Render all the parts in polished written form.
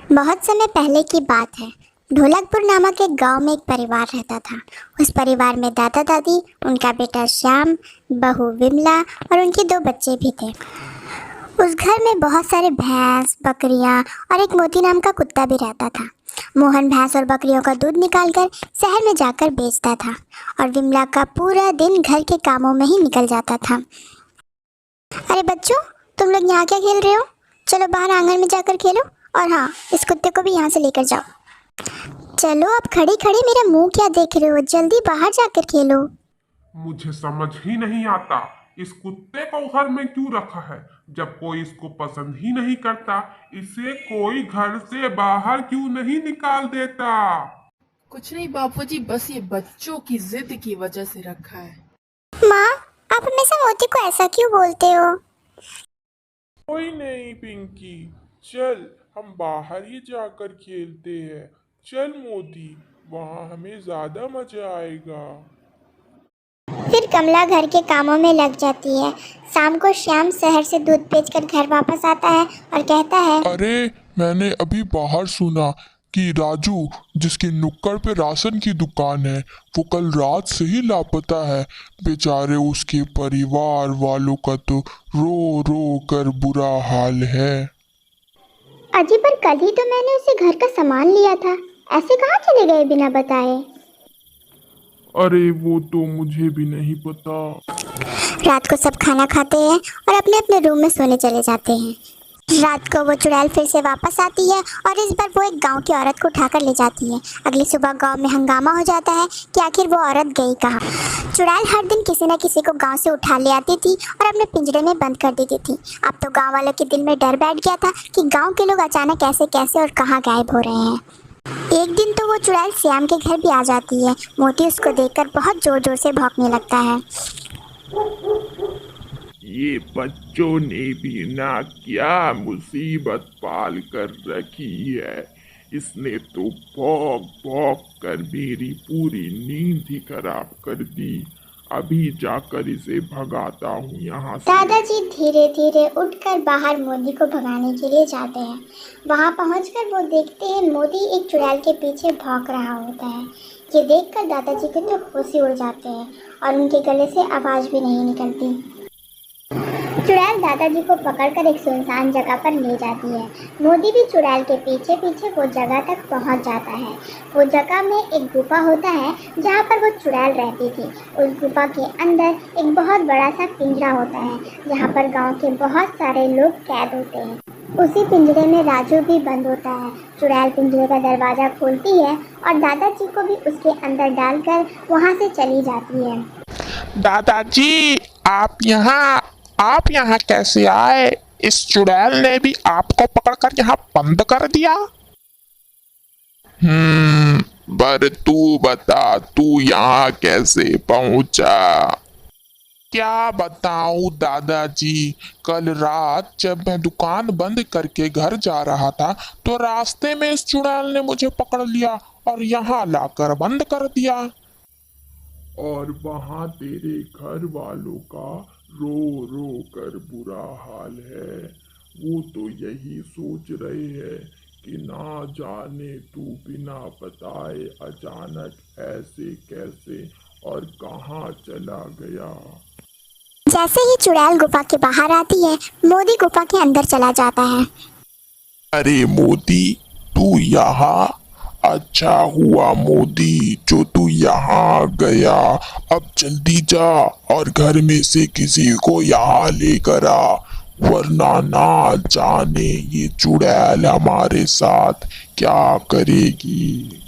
बहुत समय पहले की बात है। ढोलकपुर नामक एक गांव में एक परिवार रहता था। उस परिवार में दादा दादी, उनका बेटा श्याम, बहू विमला और उनके दो बच्चे भी थे। उस घर में बहुत सारे भैंस, बकरियां और एक मोती नाम का कुत्ता भी रहता था। मोहन भैंस और बकरियों का दूध निकालकर शहर में जाकर बेचता था और विमला का पूरा दिन घर के कामों में ही निकल जाता था। अरे बच्चों, तुम लोग यहाँ क्या खेल रहे हो? चलो बाहर आंगन में जाकर खेलो। और हाँ, इस कुत्ते को भी यहाँ से लेकर जाओ। चलो, अब खड़े खड़े मेरा मुंह क्या देख रहे हो? जल्दी बाहर जाकर खेलो। मुझे समझ ही नहीं आता इस कुत्ते को घर में क्यों रखा है। जब कोई इसको पसंद ही नहीं करता, इसे कोई घर से बाहर क्यों नहीं निकाल देता। कुछ नहीं बापूजी, बस ये बच्चों की जिद की वजह से रखा है। माँ, आप हमेशा मोती को ऐसा क्यों बोलते हो? कोई नहीं पिंकी, चल हम बाहर ही जाकर खेलते हैं। चल मोती, वहाँ हमें ज्यादा मजा आएगा। फिर कमला घर के कामों में लग जाती है। शाम को श्याम शहर से दूध बेचकर घर वापस आता है और कहता है, अरे, मैंने अभी बाहर सुना कि राजू, जिसकी नुक्कड़ पे राशन की दुकान है, वो कल रात से ही लापता है। बेचारे उसके परिवार वालों का तो रो रो कर बुरा हाल है। अजी, पर कल ही तो मैंने उसे घर का सामान लिया था। ऐसे कहाँ चले गए बिना बताए? अरे वो तो मुझे भी नहीं पता। रात को सब खाना खाते हैं और अपने अपने रूम में सोने चले जाते हैं। रात को वो चुड़ैल फिर से वापस आती है और इस बार वो एक गांव की औरत को उठाकर ले जाती है। अगली सुबह गांव में हंगामा हो जाता है कि आखिर वो औरत गई कहाँ। चुड़ैल हर दिन किसी न किसी को गांव से उठा ले आती थी और अपने पिंजरे में बंद कर देती थी। अब तो गांव वालों के दिल में डर बैठ गया था कि गांव के लोग अचानक कैसे कैसे और कहाँ गायब हो रहे हैं। एक दिन तो वो चुड़ैल श्याम के घर भी आ जाती है। मोती उसको देखकर बहुत जोर जोर से भौंकने लगता है। ये बच्चों ने भी ना क्या मुसीबत पाल कर रखी है। इसने तो भौंक भौंक कर मेरी पूरी नींद ही खराब कर दी। अभी जाकर इसे भगाता हूँ यहाँ से। दादाजी धीरे धीरे उठकर बाहर मोदी को भगाने के लिए जाते हैं। वहां पहुंचकर वो देखते हैं मोदी एक चुड़ैल के पीछे भौंक रहा होता है। ये देखकर दादाजी के तो होश ही उड़ जाते हैं और उनके गले से आवाज़ भी नहीं निकलती। चुड़ैल दादाजी को पकड़कर एक सुनसान जगह पर ले जाती है। मोदी भी चुड़ैल के पीछे पीछे वो जगह तक पहुंच जाता है। वो जगह में एक गुफा होता है जहां पर वो चुड़ैल रहती थी। उस गुफा के अंदर एक बहुत बड़ा सा पिंजरा होता है जहां पर गांव के बहुत सारे लोग कैद होते हैं। उसी पिंजरे में राजू भी बंद होता है। चुड़ैल पिंजरे का दरवाज़ा खोलती है और दादाजी को भी उसके अंदर डालकर वहाँ से चली जाती है। दादाजी, आप यहाँ कैसे आए? इस चुड़ैल ने भी आपको पकड़कर यहाँ बंद कर दिया? पर तू बता, तू यहाँ कैसे पहुंचा? क्या बताऊं दादाजी, कल रात जब मैं दुकान बंद करके घर जा रहा था तो रास्ते में इस चुड़ैल ने मुझे पकड़ लिया और यहाँ लाकर बंद कर दिया। और वहाँ तेरे घर वालों का रो रो कर बुरा हाल है। वो तो यही सोच रहे हैं कि ना जाने तू बिना बताए अचानक ऐसे कैसे और कहाँ चला गया। जैसे ही चुड़ैल गुफा के बाहर आती है, मोदी गुफा के अंदर चला जाता है। अरे मोदी, तू यहाँ? अच्छा हुआ मोदी जो तू यहाँ गया। अब जल्दी जा और घर में से किसी को यहाँ लेकर आ, वरना ना जाने ये चुड़ैल हमारे साथ क्या करेगी।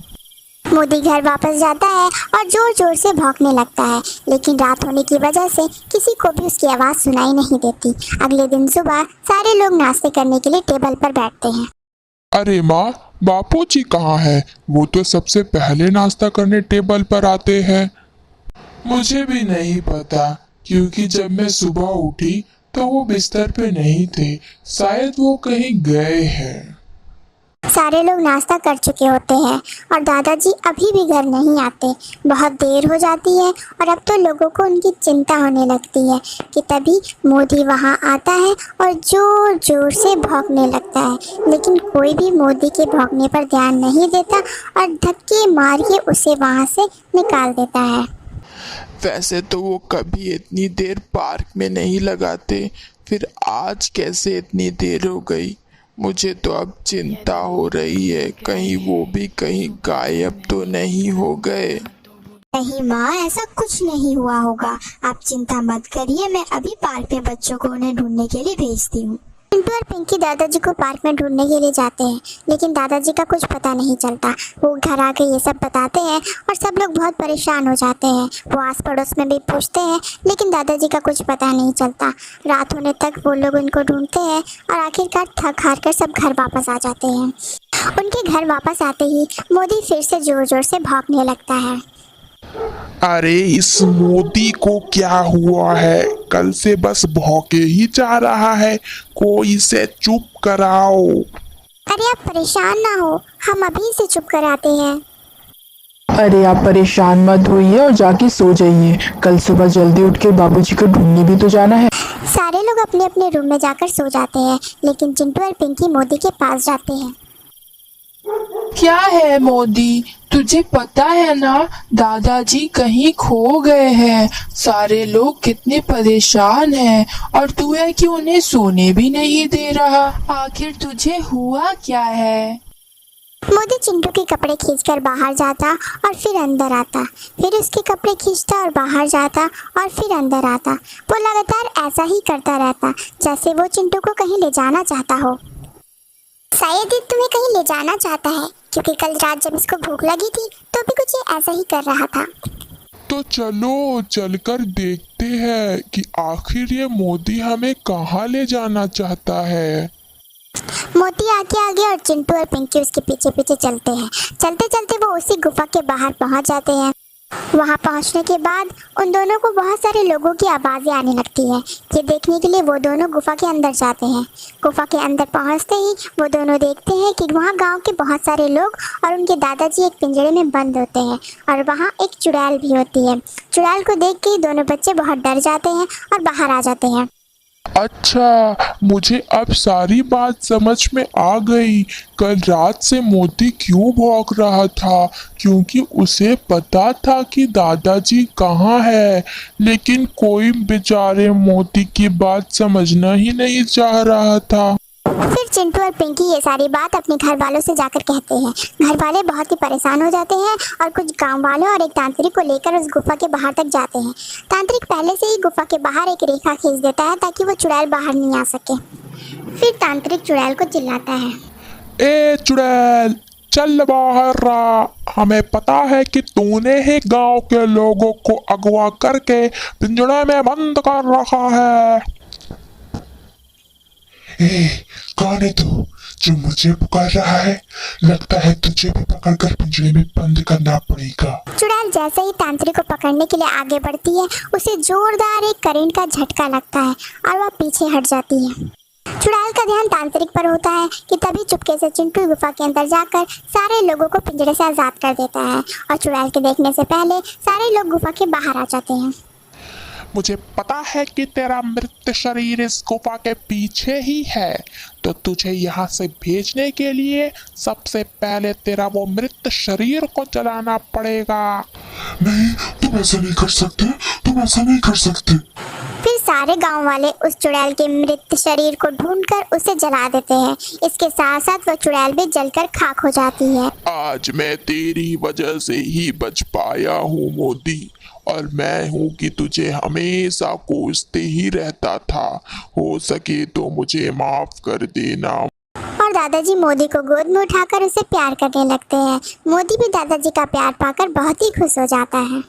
मोदी घर वापस जाता है और जोर जोर से भौंकने लगता है, लेकिन रात होने की वजह से किसी को भी उसकी आवाज़ सुनाई नहीं देती। अगले दिन सुबह सारे लोग नाश्ते करने के लिए टेबल पर बैठते हैं। अरे माँ, बापूजी कहाँ है? वो तो सबसे पहले नाश्ता करने टेबल पर आते हैं। मुझे भी नहीं पता, क्योंकि जब मैं सुबह उठी तो वो बिस्तर पे नहीं थे। शायद वो कहीं गए हैं। सारे लोग नाश्ता कर चुके होते हैं और दादाजी अभी भी घर नहीं आते। बहुत देर हो जाती है और अब तो लोगों को उनकी चिंता होने लगती है कि तभी मोदी वहाँ आता है और ज़ोर ज़ोर से भौंकने लगता है, लेकिन कोई भी मोदी के भौंकने पर ध्यान नहीं देता और धक्के मार के उसे वहाँ से निकाल देता है। वैसे तो वो कभी इतनी देर पार्क में नहीं लगाते, फिर आज कैसे इतनी देर हो गई। मुझे तो अब चिंता हो रही है, कहीं वो भी कहीं गायब तो नहीं हो गए। नहीं माँ, ऐसा कुछ नहीं हुआ होगा, आप चिंता मत करिए। मैं अभी पार्क में बच्चों को उन्हें ढूंढने के लिए भेजती हूँ। चिंटू और पिंकी दादाजी को पार्क में ढूंढने के लिए जाते हैं, लेकिन दादाजी का कुछ पता नहीं चलता। वो घर आके ये सब बताते हैं और सब लोग बहुत परेशान हो जाते हैं। वो आस पड़ोस में भी पूछते हैं, लेकिन दादाजी का कुछ पता नहीं चलता। रात होने तक वो लोग उनको ढूंढते हैं और आखिरकार थक हार कर सब घर वापस आ जाते हैं। उनके घर वापस आते ही मोदी फिर से जोर जोर से भौंकने लगता है। अरे इस मोदी को क्या हुआ है, कल से बस भौंके ही जा रहा है, कोई इसे चुप कराओ। अरे आप परेशान ना हो, हम अभी से चुप कराते हैं। अरे आप परेशान मत होइए और जाके सो जाइए, कल सुबह जल्दी उठ के बाबूजी को ढूंढने भी तो जाना है। सारे लोग अपने अपने रूम में जाकर सो जाते हैं, लेकिन चिंटू और पिंकी मोदी के पास जाते हैं। क्या है मोदी, तुझे पता है ना दादाजी कहीं खो गए हैं। सारे लोग कितने परेशान हैं और तू है कि उन्हें सोने भी नहीं दे रहा। आखिर तुझे हुआ क्या है? मोदी चिंटू के कपड़े खींचकर बाहर जाता और फिर अंदर आता, फिर उसके कपड़े खींचता और बाहर जाता और फिर अंदर आता। वो लगातार ऐसा ही करता रहता, जैसे वो चिंटू को कहीं ले जाना चाहता हो। शायद ये तुम्हें कहीं ले जाना चाहता है, क्योंकि कल रात जब इसको भूख लगी थी तो भी कुछ ये ऐसा ही कर रहा था। तो चलो चलकर देखते हैं कि आखिर ये मोदी हमें कहाँ ले जाना चाहता है। मोती आगे आगे और चिंटू और पिंकी उसके पीछे पीछे चलते हैं। चलते चलते वो उसी गुफा के बाहर पहुंच जाते हैं। वहां पहुंचने के बाद उन दोनों को बहुत सारे लोगों की आवाज़ें आने लगती है। ये देखने के लिए वो दोनों गुफा के अंदर जाते हैं। गुफा के अंदर पहुंचते ही वो दोनों देखते हैं कि वहां गांव के बहुत सारे लोग और उनके दादाजी एक पिंजरे में बंद होते हैं और वहां एक चुड़ैल भी होती है। चुड़ैल को देख के दोनों बच्चे बहुत डर जाते हैं और बाहर आ जाते हैं। अच्छा, मुझे अब सारी बात समझ में आ गई। कल रात से मोदी क्यों भौंक रहा था, क्योंकि उसे पता था कि दादाजी कहाँ है, लेकिन कोई बेचारे मोदी की बात समझना ही नहीं चाह रहा था। फिर चिंटू और पिंकी ये सारी बात अपने घर वालों से जाकर कहते हैं। घर वाले बहुत ही परेशान हो जाते हैं और कुछ गांव वालों और एक तांत्रिक को लेकर उस गुफा के बाहर तक जाते हैं। तांत्रिक पहले से ही गुफा के बाहर एक रेखा खींच देता है ताकि वो चुड़ैल बाहर नहीं आ सके। फिर तांत्रिक चुड़ैल को चिल्लाता है, ए चुड़ैल, चल बाहर आ। हमें पता है कि तूने ही गांव के लोगों को अगवा करके पिंजड़े में बंद कर रखा है। कौन है तू जो मुझे पुकार रहा है? लगता है तुझे भी पकड़कर पिंजरे में बंद करना पड़ेगा। चुड़ैल जैसे ही तांत्रिक को पकड़ने के लिए आगे बढ़ती है, उसे जोरदार एक करंट का झटका लगता है और वह पीछे हट जाती है। चुड़ैल का ध्यान तांत्रिक पर होता है कि तभी चुपके से चिंटू गुफा के अंदर जाकर सारे लोगों को पिंजरे से आजाद कर देता है और चुड़ैल के देखने से पहले सारे लोग गुफा के बाहर आ जाते हैं। मुझे पता है कि तेरा मृत शरीर इस गुफा के पीछे ही है, तो तुझे यहाँ से भेजने के लिए सबसे पहले तेरा वो मृत शरीर को जलाना पड़ेगा। नहीं, तुम ऐसा नहीं कर सकते, तुम ऐसा नहीं कर सकते। फिर सारे गांव वाले उस चुड़ैल के मृत शरीर को ढूंढकर उसे जला देते हैं। इसके साथ साथ वो चुड़ैल भी जलकर खाक हो जाती है। आज मैं तेरी वजह से ही बच पाया हूँ मोदी, और मैं हूँ कि तुझे हमेशा कोसते ही रहता था। हो सके तो मुझे माफ कर देना। और दादाजी मोदी को गोद में उठाकर उसे प्यार करने लगते हैं। मोदी भी दादाजी का प्यार पाकर बहुत ही खुश हो जाता है।